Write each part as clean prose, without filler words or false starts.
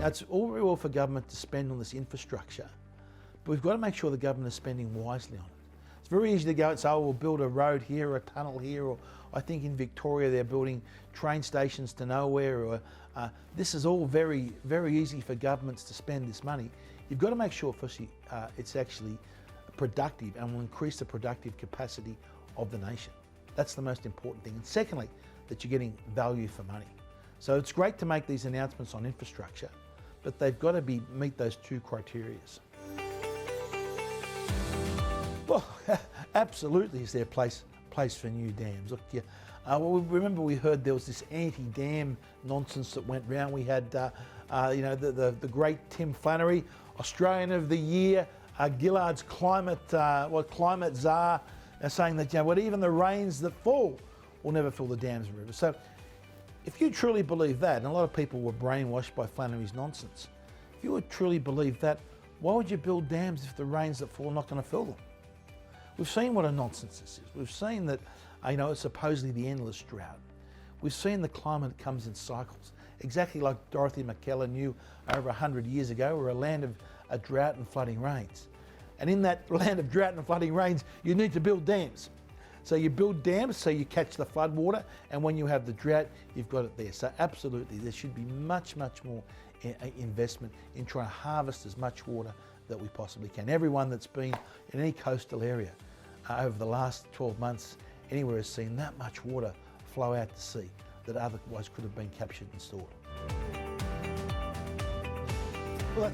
It's all very well for government to spend on this infrastructure, but we've got to make sure the government is spending wisely on it. It's very easy to go and say, oh, we'll build a road here, or a tunnel here, or I think in Victoria they're building train stations to nowhere, or this is all very, very easy for governments to spend this money. You've got to make sure, firstly, it's actually productive and will increase the productive capacity of the nation. That's the most important thing. And secondly, that you're getting value for money. So it's great to make these announcements on infrastructure, but they've got to meet those two criteria. Well, absolutely is there a place for new dams. Look, remember we heard there was this anti-dam nonsense that went round. We had, the great Tim Flannery, Australian of the Year, Gillard's climate czar, saying that even the rains that fall will never fill the dams and rivers. So, if you truly believe that, and a lot of people were brainwashed by Flannery's nonsense, if you would truly believe that, why would you build dams if the rains that fall are not going to fill them? We've seen what a nonsense this is. We've seen that, it's supposedly the endless drought. We've seen the climate comes in cycles, exactly like Dorothy McKellar knew over 100 years ago. We're a land of drought and flooding rains. And in that land of drought and flooding rains, you need to build dams. So you build dams so you catch the flood water, and when you have the drought, you've got it there. So absolutely, there should be much, much more investment in trying to harvest as much water that we possibly can. Everyone that's been in any coastal area over the last 12 months anywhere has seen that much water flow out to sea that otherwise could have been captured and stored. Well,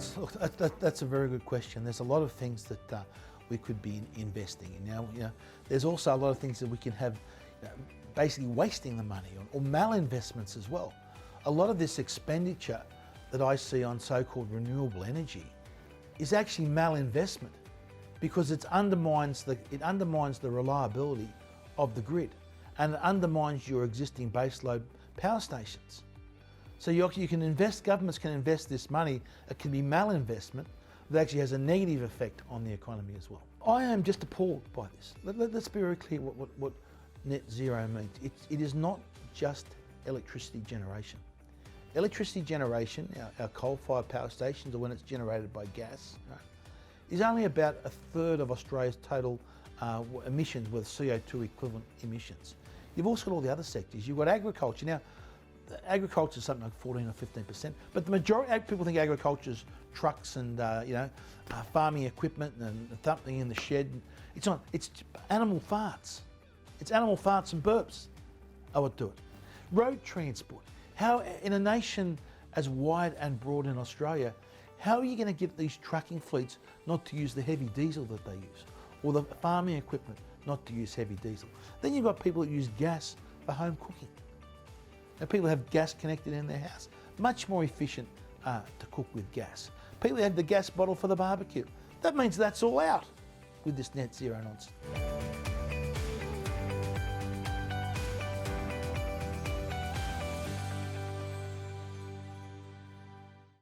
that's a very good question. There's a lot of things that we could be investing in. Now, there's also a lot of things that we can have basically wasting the money on, or malinvestments as well. A lot of this expenditure that I see on so-called renewable energy is actually malinvestment, because it undermines the reliability of the grid, and it undermines your existing baseload power stations. So you can invest, governments can invest this money, it can be malinvestment that actually has a negative effect on the economy as well. I am just appalled by this. Let's be very clear what net zero means. It is not just electricity generation. Electricity generation, our coal-fired power stations, or when it's generated by gas, right, is only about a third of Australia's total emissions with CO2 equivalent emissions. You've also got all the other sectors. You've got agriculture. Now, agriculture is something like 14 or 15%, but the majority of people think agriculture is trucks and farming equipment and something in the shed. It's not. It's animal farts. It's animal farts and burps are what do it. Road transport. How, in a nation as wide and broad in Australia, how are you going to get these trucking fleets not to use the heavy diesel that they use, or the farming equipment not to use heavy diesel? Then you've got people that use gas for home cooking. Now, people have gas connected in their house. Much more efficient to cook with gas. People have the gas bottle for the barbecue. That means that's all out with this net zero nonsense.